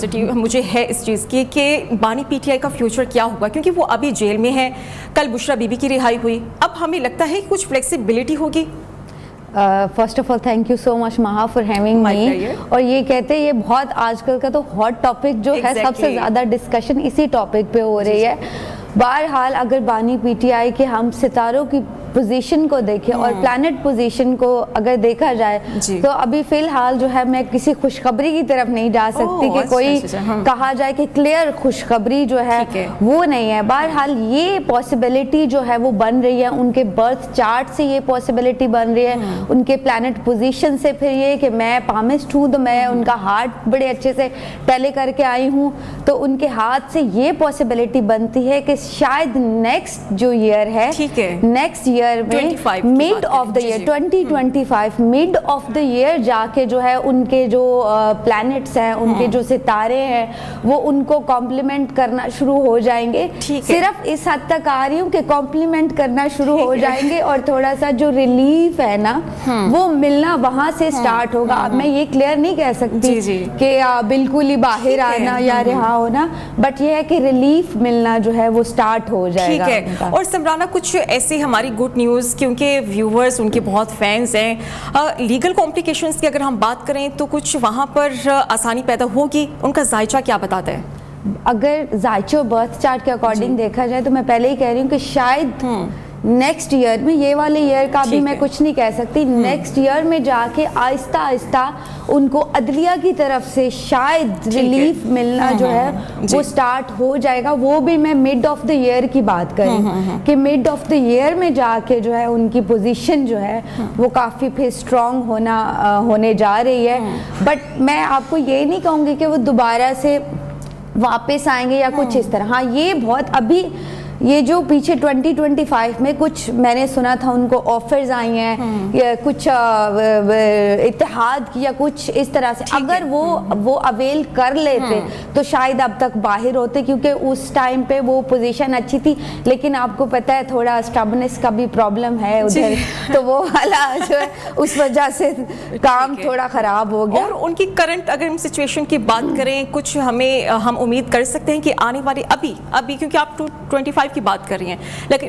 Curiosity مجھے ہے اس چیز کی کہ بانی پی ٹی آئی کا فیوچر کیا ہوگا, کیونکہ وہ ابھی جیل میں ہے, کل بشرا بی بی کی رہائی ہوئی, اب ہمیں لگتا ہے کہ کچھ فلیکسیبلٹی ہوگی. First of all thank you so much Maha for having me. اور یہ کہتے ہیں یہ بہت آج کل کا تو ہاٹ ٹاپک جو ہے, سب سے زیادہ ڈسکشن اسی ٹاپک پہ ہو رہی ہے. بہرحال اگر بانی پی ٹی آئی کے ہم ستاروں کی پوزیشن کو دیکھیں اور پلانٹ پوزیشن کو اگر دیکھا جائے تو ابھی فی الحال جو ہے میں کسی خوشخبری کی طرف نہیں جا سکتی کہ کوئی کہا جائے کہ کلیئر خوشخبری جو ہے وہ نہیں ہے. بہرحال یہ پاسبلٹی جو ہے وہ بن رہی ہے, ان کے برتھ چارٹ سے یہ پاسبلٹی بن رہی ہے, ان کے پلانٹ پوزیشن سے. پھر یہ کہ میں پامسٹ ہوں تو میں ان کا ہارٹ بڑے اچھے سے ٹیلی کر کے آئی ہوں, تو ان کے ہاتھ سے یہ پاسبلٹی بنتی ہے کہ شاید نیکسٹ جو ایئر ہے, نیکسٹ ایئر میں mid of the year 2025 mid of the year جا کے جو ہے ان کے جو پلانٹس ہیں, ان کے جو ستارے ہیں, وہ ان کو کمپلیمنٹ کرنا شروع ہو جائیں گے. صرف اس حد تک آ رہی ہوں کہ کمپلیمنٹ کرنا شروع ہو جائیں گے, اور تھوڑا سا جو ریلیف ہے نا وہ ملنا وہاں سے سٹارٹ ہوگا. اب میں یہ کلیئر نہیں کہہ سکتی کہ بالکل ہی باہر آنا یا رہا ہونا, بٹ یہ ہے کہ ریلیف ملنا جو ہے وہ سٹارٹ ہو جائے گا. اور سمرانہ کچھ ایسی ہماری گڈ نیوز, کیونکہ ویورز ان کے بہت فینس ہیں, لیگل کمپلیکیشنز کی اگر ہم بات کریں تو کچھ وہاں پر آسانی پیدا ہوگی, ان کا ذائچہ کیا بتاتا ہے؟ اگر ذائچہ برتھ چارٹ کے اکارڈنگ دیکھا جائے تو میں پہلے ہی کہہ رہی ہوں کہ شاید نیکسٹ ایئر میں, یہ والے ایئر کا بھی میں کچھ نہیں کہہ سکتی, نیکسٹ ایئر میں جا کے آہستہ آہستہ ان کو عدلیہ کی طرف سے شاید ریلیف ملنا جو ہے وہ سٹارٹ ہو جائے گا. وہ بھی میں مڈ آف دا ایئر کی بات کروں کہ مڈ آف دا ایئر میں جا کے جو ہے ان کی پوزیشن جو ہے وہ کافی پھر اسٹرانگ ہونے جا رہی ہے. بٹ میں آپ کو یہ نہیں کہوں گی کہ وہ دوبارہ سے واپس آئیں گے یا کچھ اس طرح. ہاں یہ بہت ابھی یہ جو پیچھے 2025 میں کچھ میں نے سنا تھا ان کو آفرز آئی ہیں یا کچھ اتحاد کی یا کچھ اس طرح سے, اگر وہ اویل کر لیتے تو شاید اب تک باہر ہوتے, کیونکہ اس ٹائم پہ وہ پوزیشن اچھی تھی. لیکن آپ کو پتہ ہے تھوڑا اسٹبنس کا بھی پرابلم ہے ادھر, تو وہ والا جو ہے اس وجہ سے کام تھوڑا خراب ہو گیا. اور ان کی کرنٹ اگر ہم سچویشن کی بات کریں, کچھ ہم امید کر سکتے ہیں کہ آنے والے ابھی کیونکہ آپ 25 کی بات کر رہی ہیں,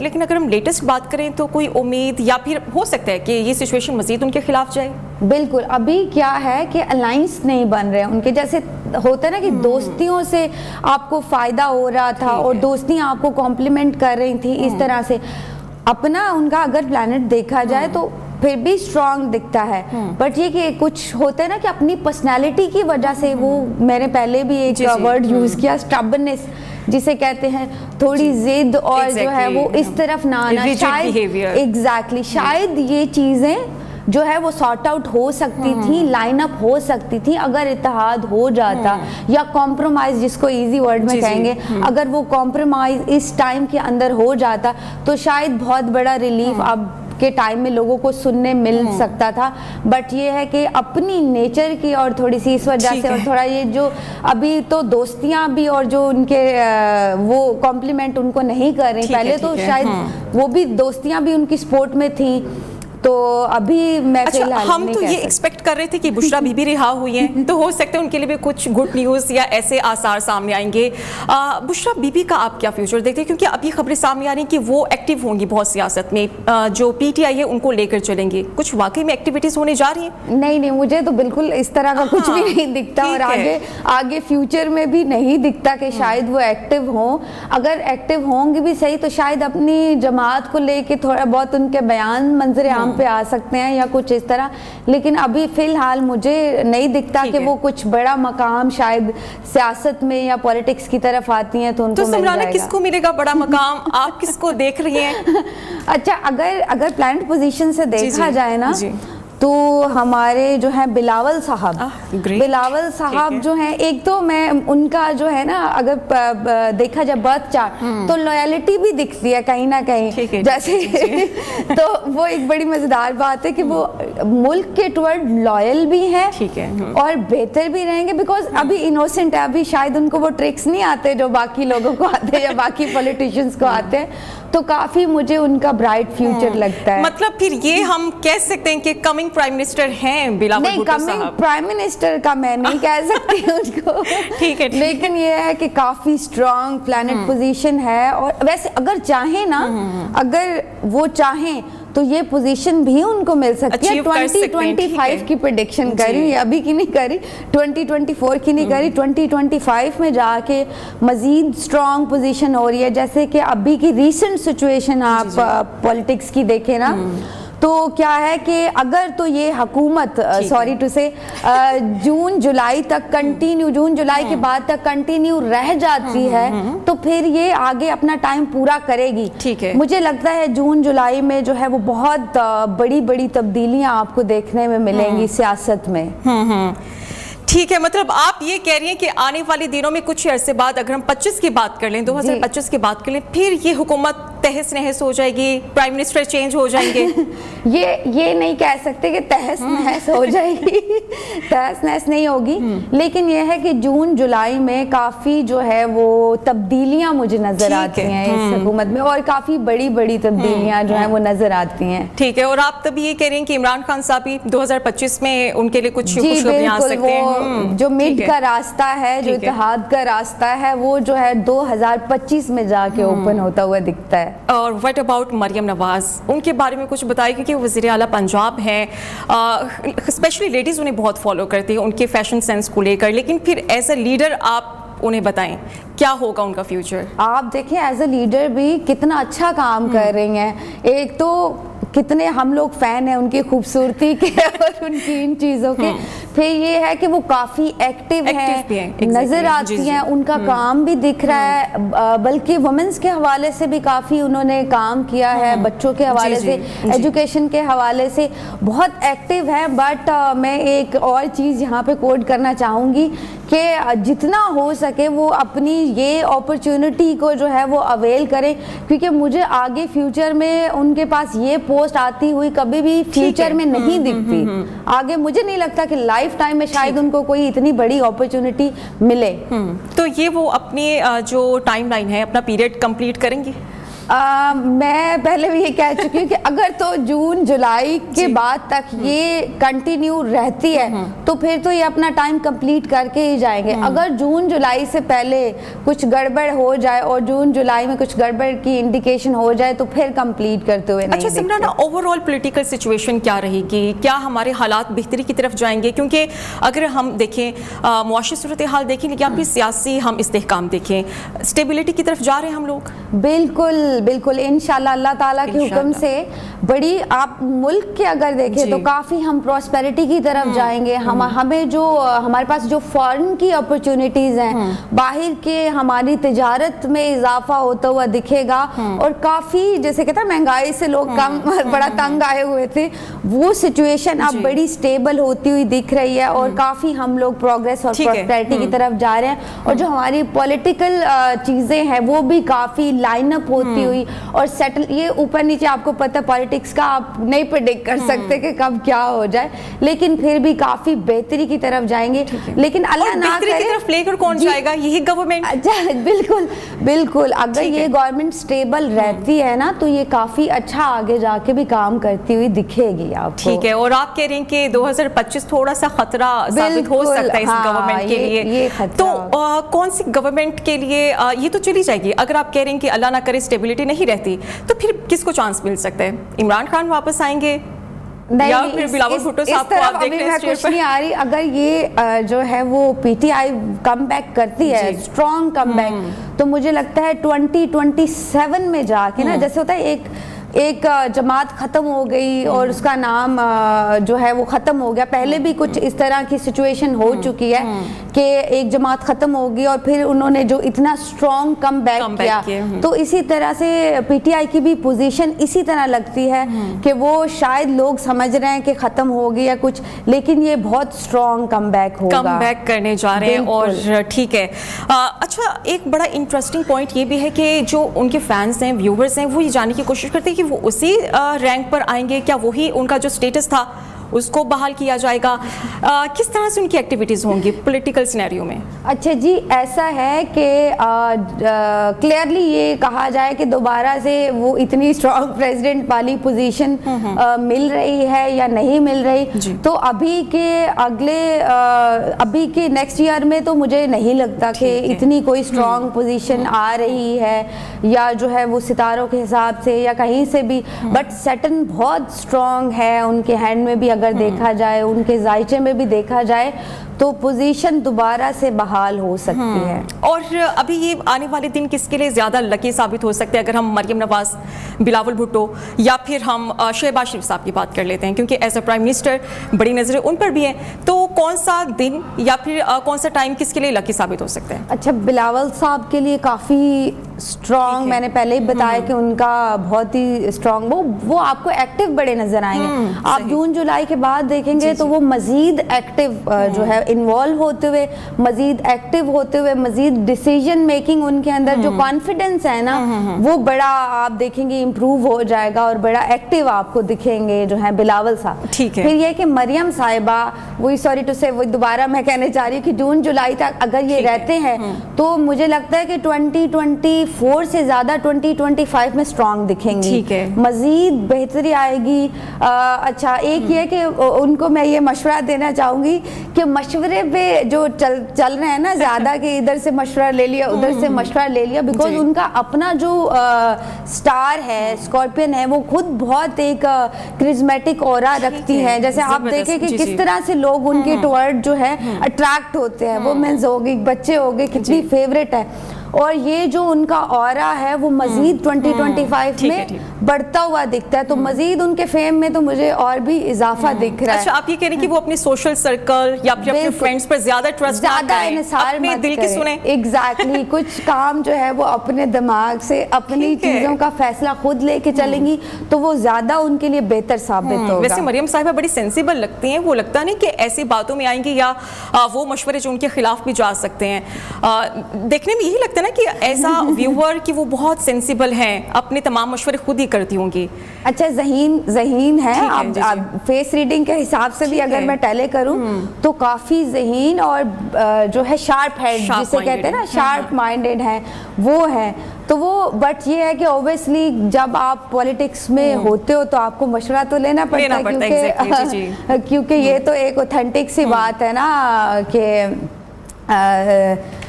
لیکن اگر ہم لیٹسٹ بات کریں تو کوئی امید یا پھر ہو سکتا ہے کہ یہ سچویشن مزید ان کے خلاف جائے؟ بالکل. ابھی کیا ہے کہ الائنس نہیں بن رہے ان کے, جیسے ہوتا ہے نا کہ دوستیوں سے آپ کو فائدہ ہو رہا تھا اور دوستیاں آپ کو کمپلیمنٹ کر رہی تھی اس طرح سے. اپنا ان کا اگر پلانٹ دیکھا جائے تو پھر بھی اسٹرانگ دکھتا ہے, بٹ یہ کہ کچھ ہوتا ہے نا کہ اپنی پرسنالٹی کی وجہ سے, وہ میں نے پہلے بھی ایک ورڈ یوز کیا, اسٹبنس جسے کہتے ہیں, تھوڑی ضد اور جو ہے وہ اس طرف نہ آنا. ایگزیکٹلی شاید یہ چیزیں جو ہے وہ سارٹ آؤٹ ہو سکتی تھی, لائن اپ ہو سکتی تھی اگر اتحاد ہو جاتا, یا کمپرومائز جس کو ایزی ورڈ میں کہیں گے, اگر وہ کمپرومائز اس ٹائم کے اندر ہو جاتا تو شاید بہت بڑا ریلیف اب کے ٹائم میں لوگوں کو سننے مل سکتا تھا. بٹ یہ ہے کہ اپنی نیچر کی اور تھوڑی سی اس وجہ سے, اور تھوڑا یہ جو ابھی تو دوستیاں بھی اور جو ان کے وہ کمپلیمنٹ ان کو نہیں کر رہی, پہلے تو شاید وہ بھی دوستیاں بھی ان کی سپورٹ میں تھیں, تو ابھی میں ہم تو یہ ایکسپیکٹ کر رہے تھے کہ بشرا بی بی رہا ہوئی ہیں, تو ہو سکتا ہے ان کے لیے بھی کچھ گڈ نیوز یا ایسے آثار سامنے آئیں گے. بشرا بی بی کا آپ کیا فیوچر دیکھتے ہیں, کیونکہ ابھی خبریں سامنے آ رہی ہیں کہ وہ ایکٹیو ہوں گی بہت سیاست میں, جو پی ٹی آئی ہے ان کو لے کر چلیں گے, کچھ واقعی میں ایکٹیویٹیز ہونے جا رہی ہیں؟ نہیں, مجھے تو بالکل اس طرح کا کچھ بھی نہیں دکھتا, اور آگے فیوچر میں بھی نہیں دکھتا کہ شاید وہ ایکٹیو ہوں. اگر ایکٹیو ہوں گی بھی صحیح تو شاید اپنی جماعت کو لے کے تھوڑا بہت ان کے بیان منظر عام پہ آ سکتے ہیں یا کچھ اس طرح, لیکن ابھی فی الحال مجھے نہیں دکھتا کہ وہ کچھ بڑا مقام شاید سیاست میں یا پولیٹکس کی طرف آتی ہیں تو ان کو مل جائے گا. کس کو ملے گا بڑا مقام, آپ کس کو دیکھ رہی ہیں؟ اچھا, اگر پلانٹ پوزیشن سے دیکھا جائے نا تو ہمارے جو ہیں بلاول صاحب جو ہیں, ایک تو میں ان کا جو ہے نا اگر دیکھا جائے برتھ چارٹ تو لویلٹی بھی دکھتی ہے کہیں نہ کہیں, جیسے تو وہ ایک بڑی مزیدار بات ہے کہ وہ ملک کے ٹورڈ لویل بھی ہیں اور بہتر بھی رہیں گے, بیکاز ابھی انوسنٹ ہے, ابھی شاید ان کو وہ ٹرکس نہیں آتے جو باقی لوگوں کو آتے ہیں یا باقی پولیٹیشینز کو آتے ہیں. تو کافی مجھے ان کا برائٹ فیوچر لگتا ہے. مطلب پھر یہ ہم کہہ سکتے ہیں کہ کمنگ پرائم منسٹر ہیں بلاول نہیں, بھٹو صاحب؟ کمنگ پرائم منسٹر کا میں نہیں کہہ سکتی ان کو, ٹھیک ہے, لیکن یہ ہے کہ کافی اسٹرانگ پلانٹ پوزیشن ہے. اور ویسے اگر چاہیں نا, اگر وہ چاہیں تو یہ پوزیشن بھی ان کو مل سکتی ہے. 2025 کی پریڈکشن کر رہی ہوں, ابھی کی نہیں کر رہی, 2024 کی نہیں کر رہی, 2025 میں جا کے مزید اسٹرانگ پوزیشن ہو رہی ہے. جیسے کہ ابھی کی ریسنٹ سچویشن آپ پولیٹکس کی دیکھیں نا, تو کیا ہے کہ اگر تو یہ حکومت سوری ٹو سے جون جولائی تک کنٹینیو, جون جولائی کے بعد تک کنٹینیو رہ جاتی ہے تو پھر یہ آگے اپنا ٹائم پورا کرے گی. مجھے لگتا ہے جون جولائی میں جو ہے وہ بہت بڑی بڑی تبدیلیاں آپ کو دیکھنے میں ملیں گی سیاست میں. ٹھیک ہے, مطلب آپ یہ کہہ رہی ہیں کہ آنے والے دنوں میں کچھ عرصے بعد, اگر ہم 25 کی بات کر لیں, 2025 کی بات کر لیں, پھر یہ حکومت تہس نہس ہو جائے گی, پرائم منسٹر چینج ہو جائیں گے؟ یہ نہیں کہہ سکتے کہ تہس نہس ہو جائے گی, تہس نہس نہیں ہوگی, لیکن یہ ہے کہ جون جولائی میں کافی جو ہے وہ تبدیلیاں مجھے نظر آتی ہیں اس حکومت میں, اور کافی بڑی بڑی تبدیلیاں جو ہیں وہ نظر آتی ہیں. ٹھیک ہے, اور آپ تب یہ کہہ رہی ہیں کہ عمران خان صاحب بھی 2025 میں ان کے لیے کچھ خوشخبریاں آ سکتے ہیں؟ جو مڈ کا راستہ ہے, جو اتحاد کا راستہ ہے, وہ جو ہے 2025 میں جا کے اوپن ہوتا ہوا دکھتا ہے. اور وٹ اباؤٹ مریم نواز, ان کے بارے میں کچھ بتائیں, کیونکہ وزیر اعلیٰ پنجاب ہیں, اسپیشلی لیڈیز انہیں بہت فالو کرتی ہیں ان کے فیشن سینس کو لے کر, لیکن پھر ایز اے لیڈر آپ انہیں بتائیں کیا ہوگا ان کا فیوچر؟ آپ دیکھیں ایز اے لیڈر بھی کتنا اچھا کام کر رہی ہیں. ایک تو کتنے ہم لوگ فین ہیں ان کی خوبصورتی کے اور ان کی ان چیزوں کے, پھر یہ ہے کہ وہ کافی ایکٹیو ہیں, نظر آتی ہیں, ان کا کام بھی دکھ رہا ہے, بلکہ وومنس کے حوالے سے بھی کافی انہوں نے کام کیا ہے, بچوں کے حوالے سے, ایجوکیشن کے حوالے سے بہت ایکٹیو ہے. بٹ میں ایک اور چیز یہاں پہ کوٹ کرنا چاہوں گی کہ جتنا ہو سکے وہ اپنی یہ اپرچونٹی کو جو ہے وہ اویل کریں, کیونکہ مجھے آگے فیوچر میں ان کے پاس یہ پوسٹ آتی ہوئی کبھی بھی فیوچر میں نہیں دکھتی. آگے مجھے نہیں لگتا کہ لائف ٹائم میں شاید ان کو کوئی اتنی بڑی اپرچونٹی ملے. تو یہ وہ اپنی جو ٹائم لائن ہے, اپنا پیریڈ کمپلیٹ کریں گی؟ میں پہلے بھی یہ کہہ چکی ہوں کہ اگر تو جون جولائی کے بعد تک یہ کنٹینیو رہتی ہے تو پھر تو یہ اپنا ٹائم کمپلیٹ کر کے ہی جائیں گے. اگر جون جولائی سے پہلے کچھ گڑبڑ ہو جائے اور جون جولائی میں کچھ گڑبڑ کی انڈیکیشن ہو جائے تو پھر کمپلیٹ کرتے ہوئے نہیں. اچھا Simran, over all political situation کیا رہے گی؟ کیا ہمارے حالات بہتری کی طرف جائیں گے؟ کیونکہ اگر ہم دیکھیں معاشی صورتحال دیکھیں, لیکن اپنی سیاسی ہم استحکام دیکھیں, اسٹیبلٹی کی طرف جا رہے ہیں ہم لوگ؟ بالکل بالکل, انشاءاللہ اللہ تعالیٰ کے حکم سے بڑی, آپ ملک کے اگر دیکھیں تو کافی ہم پراسپیرٹی کی طرف جائیں گے. ہمیں جو ہمارے پاس جو فارن کی اپرچونٹیز ہیں, باہر کے ہماری تجارت میں اضافہ ہوتا ہوا دکھے گا, اور کافی جیسے کہتا ہے مہنگائی سے لوگ کم بڑا تنگ آئے ہوئے تھے, وہ سچویشن اب بڑی سٹیبل ہوتی ہوئی دکھ رہی ہے, اور کافی ہم لوگ پروگریس اور پراسپیرٹی کی طرف جا رہے ہیں. اور جو ہماری پولیٹیکل چیزیں ہیں وہ بھی کافی لائن اپ ہوتی ہوئی اور سیٹل, یہ اوپر نیچے آپ کو پتہ پالیٹکس کا آپ نہیں پریڈکٹ کر سکتے کہ کب کیا ہو جائے, لیکن پھر بھی کافی بہتری کی طرف جائیں گے. لیکن اللہ نہ کرے بہتری کی طرف لے کر کون جائے گا؟ یہی گورنمنٹ. بالکل بالکل, اگر یہ گورنمنٹ سٹیبل رہتی ہے نا تو یہ کافی اچھا آگے جا کے بھی کام کرتی ہوئی دکھے گی آپ کو. ٹھیک ہے, اور آپ کہہ رہے ہیں کہ 2025 تھوڑا سا خطرہ ثابت ہو سکتا ہے اس گورنمنٹ کے لیے, تو کون سی گورنمنٹ کے لیے یہ تو چلی جائے گی؟ اگر آپ کہہ رہے ہیں کہ اللہ نہ کرے اسٹیبلٹی نہیں رہتی تو پھر کس کو چانس مل سکتا ہے؟ عمران خان واپس آئیں گے یا پھر بلاول بھٹو صاحب کو آپ دیکھ رہے ہیں اسٹیج پر؟ نہیں آ رہی. اگر یہ جو ہے وہ P T I come back کرتی ہے, اسٹرانگ کم بیک, تو مجھے لگتا ہے 2027 میں جا کے نا, جیسے ہوتا ہے ایک جماعت ختم ہو گئی اور اس کا نام جو ہے وہ ختم ہو گیا. پہلے بھی کچھ اس طرح کی سچویشن ہو چکی ہے کہ ایک جماعت ختم ہوگی اور پھر انہوں نے جو اتنا اسٹرانگ کم بیک کیا, تو اسی طرح سے پی ٹی آئی کی بھی پوزیشن اسی طرح لگتی ہے کہ وہ شاید لوگ سمجھ رہے ہیں کہ ختم ہو گیا کچھ, لیکن یہ بہت اسٹرانگ کم بیک ہوگا, کم بیک کرنے جا رہے ہیں. اور ٹھیک ہے, اچھا ایک بڑا انٹرسٹنگ پوائنٹ یہ بھی ہے کہ جو ان کے فینس ہیں, ویورز ہیں, وہ یہ جاننے کی کوشش کرتے ہیں کہ وہ اسی رینک پر آئیں گے, کیا وہی ان کا جو سٹیٹس تھا اس کو بحال کیا جائے گا, کس طرح سے ان کی ایکٹیویٹیز ہوں گی پولیٹیکل سینیریو میں؟ اچھا جی, ایسا ہے کہ کلیئرلی یہ کہا جائے کہ دوبارہ سے وہ اتنی اسٹرانگ پریزیڈنٹ والی پوزیشن مل رہی ہے یا نہیں مل رہی, تو ابھی کے نیکسٹ ایئر میں تو مجھے نہیں لگتا کہ اتنی کوئی اسٹرانگ پوزیشن آ رہی ہے, یا جو ہے وہ ستاروں کے حساب سے یا کہیں سے بھی, بٹ سیٹن بہت اسٹرانگ ہے ان کے ہینڈ میں بھی, اگر دیکھا جائے ان کے ذائچے میں بھی دیکھا جائے تو پوزیشن دوبارہ سے بحال ہو سکتی ہے. اور ابھی یہ آنے والے دن کس کے لیے زیادہ لکی ثابت ہو سکتے ہیں؟ اگر ہم مریم نواز, بلاول بھٹو یا پھر ہم شہباز شریف صاحب کی بات کر لیتے ہیں, کیونکہ ایز اے پرائم منسٹر بڑی نظریں ان پر بھی ہیں, تو کون سا دن یا پھر کون سا ٹائم کس کے لیے لکی ثابت ہو سکتا ہے؟ اچھا, بلاول صاحب کے لیے کافی اسٹرانگ, میں نے پہلے ہی بتایا کہ ان کا بہت ہی اسٹرانگ, وہ آپ کو ایکٹیو بڑے نظر آئیں گے. آپ جون جولائی کے بعد دیکھیں گے تو وہ مزید ایکٹیو جو ہے انوالو ہوتے ہوئے, مزید ایکٹیو ہوتے ہوئے, مزید ڈیسیژن میکنگ ان کے اندر جو کانفیڈنس ہے نا وہ بڑا آپ دیکھیں گے امپروو ہو جائے گا, اور بڑا ایکٹیو آپ کو دکھیں گے جو ہے بلاول صاحب. پھر یہ کہ مریم صاحبہ, وہی سوری ٹو سے, وہ دوبارہ میں کہنے چاہ رہی ہوں کہ جون جولائی تک اگر یہ رہتے ہیں تو مجھے لگتا ہے کہ 2024 سے زیادہ 2025 میں اسٹرانگ دکھیں گی, مزید بہتری آئے گی. اچھا, ایک یہ کہ ان کو میں یہ مشورہ دینا چاہوں گی کہ مشورے پہ جو چل رہے ہیں نا زیادہ, کہ ادھر سے مشورہ لے لیا ادھر سے مشورہ لے لیا, بیکاز ان کا اپنا جو سٹار ہے, اسکارپین ہے, وہ خود بہت ایک کرزمیٹک اورا رکھتی ہے. جیسے آپ دیکھیں کہ کس طرح سے لوگ ان کے ٹورڈ جو ہے اٹریکٹ ہوتے ہیں, وومنز ہو گئی, بچے ہو گئے, کتنی فیوریٹ ہے. اور یہ جو ان کا اورا ہے وہ مزید 2025 میں بڑھتا ہوا دکھتا ہے, تو مزید ان کے فیم میں تو مجھے اور بھی اضافہ دکھ رہا ہے. اچھا, آپ یہ کہہ رہے ہیں کہ وہ اپنے سوشل سرکل یا پھر اپنے فرینڈز پر زیادہ ٹرسٹ نہ کریں, اپنے دل کی سنیں. ایگزیکٹلی, کچھ کام جو ہے وہ اپنے دماغ سے اپنی چیزوں کا فیصلہ خود لے کے چلیں گی تو وہ زیادہ ان کے لیے بہتر ثابت ہوگا. ویسے مریم صاحبہ بڑی سینسیبل لگتی ہیں, وہ لگتا نہیں کہ ایسی باتوں میں آئیں گی یا وہ مشورے جو ان کے خلاف بھی جا سکتے ہیں. دیکھنے میں یہی لگتا ہے نا کہ ایسا ویور کہ وہ بہت سینسیبل ہیں, اپنے تمام مشورے خود ہی کرتی ہوں گی. اچھا, ذہین ہے, اب فیس ریڈنگ کے حساب سے بھی اگر میں ٹیلے کروں تو کافی ذہین اور جو ہے شارپ ہیڈ جسے کہتے ہیں نا, شارپ مائنڈیڈ ہے وہ ہے. تو وہ بٹ یہ ہے کہ اوبیسلی جب آپ پولیٹکس میں ہوتے ہو تو آپ کو مشورہ تو لینا پڑتا ہے, کیونکہ یہ تو ایک اوتھینٹک سی بات ہے نا کہ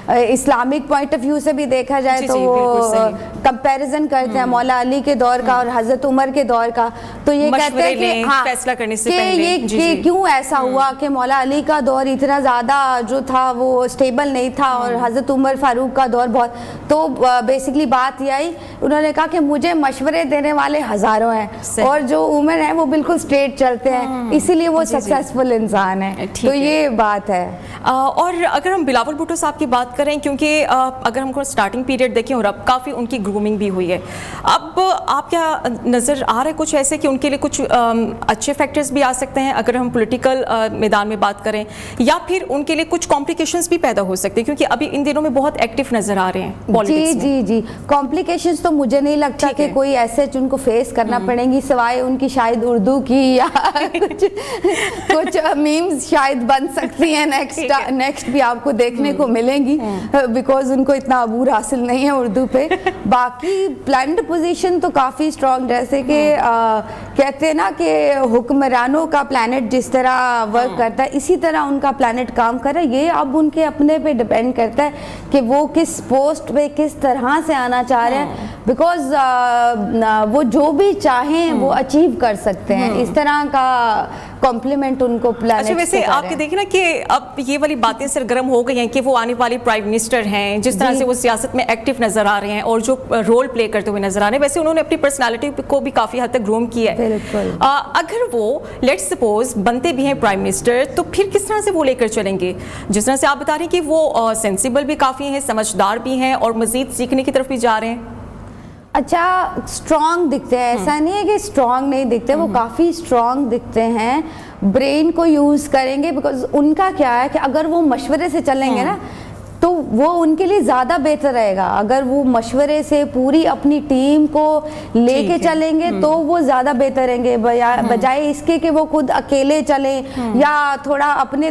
اسلامک پوائنٹ آف ویو سے بھی دیکھا جائے تو وہ کمپیریزن کرتے ہیں مولا علی کے دور کا اور حضرت عمر کے دور کا, تو یہ کہتے ہیں کہ فیصلہ کرنے سے پہلے کہ کیوں ایسا ہوا کہ مولا علی کا دور اتنا زیادہ جو تھا وہ اسٹیبل نہیں تھا اور حضرت عمر فاروق کا دور بہت. تو بیسکلی بات یہ آئی, انہوں نے کہا کہ مجھے مشورے دینے والے ہزاروں ہیں اور جو عمر ہیں وہ بالکل اسٹریٹ چلتے ہیں, اسی لیے وہ سکسیسفل انسان ہے. تو یہ بات ہے. اور اگر ہم بلاول بھٹو صاحب کی بات کریں, کیونکہ اگر ہم کو سٹارٹنگ پیریڈ دیکھیں اور اب کافی ان کی گرومنگ بھی ہوئی ہے, اب آپ کیا نظر آ رہا ہے کچھ ایسے کہ ان کے لیے کچھ اچھے فیکٹرز بھی آ سکتے ہیں اگر ہم پولیٹیکل میدان میں بات کریں, یا پھر ان کے لیے کچھ کمپلیکیشنز بھی پیدا ہو سکتے ہیں کیونکہ ابھی ان دنوں میں بہت ایکٹیو نظر آ رہے ہیں پالیٹکس میں؟ جی کمپلیکیشنز تو مجھے نہیں لگتا کہ کوئی ایسے جن کو فیس کرنا پڑیں گی, سوائے ان کی شاید اردو کی یا کچھ میمز شاید بن سکتی ہیں نیکسٹ بھی آپ کو دیکھنے کو ملیں گی, بیکاز ان کو اتنا عبور حاصل نہیں ہے اردو پہ. باقی پلانڈ پوزیشن تو کافی اسٹرانگ, جیسے کہ کہتے ہیں نا کہ حکمرانوں کا پلانٹ جس طرح ورک کرتا ہے اسی طرح ان کا پلانٹ کام کر رہا ہے. یہ اب ان کے اپنے پہ ڈپینڈ کرتا ہے کہ وہ کس پوسٹ پہ کس طرح سے آنا چاہ رہے ہیں, بیکاز وہ جو بھی چاہیں وہ اچیو کر سکتے ہیں. اس طرح کا کمپلیمنٹ ان کو پلانٹ. اچھا, ویسے آپ کے دیکھیں نا کہ اب یہ والی باتیں سرگرم ہو گئی ہیں کہ وہ آنے والے پرائم منسٹر ہیں, جس طرح سے وہ سیاست میں ایکٹیو نظر آ رہے ہیں اور جو رول پلے کرتے ہوئے نظر آ رہے ہیں, ویسے انہوں نے اپنی پرسنالٹی کو بھی کافی حد تک گروم کیا ہے. اگر وہ لیٹ سپوز بنتے بھی ہیں پرائم منسٹر, تو پھر کس طرح سے وہ لے کر چلیں گے؟ جس طرح سے آپ بتا رہے ہیں کہ وہ سینسیبل بھی کافی ہیں, سمجھدار بھی ہیں اور مزید سیکھنے کی طرف بھی جا رہے ہیں. اچھا, اسٹرانگ دکھتے ہیں, ایسا نہیں ہے کہ اسٹرانگ نہیں دکھتے, وہ کافی اسٹرانگ دکھتے ہیں. برین کو یوز کریں گے, بیکاز ان کا کیا ہے کہ اگر وہ مشورے سے چلیں گے نا تو وہ ان کے لیے زیادہ بہتر رہے گا. اگر وہ مشورے سے پوری اپنی ٹیم کو لے کے چلیں گے تو وہ زیادہ بہتر رہیں گے, بجائے اس کے کہ وہ خود اکیلے چلیں یا تھوڑا اپنے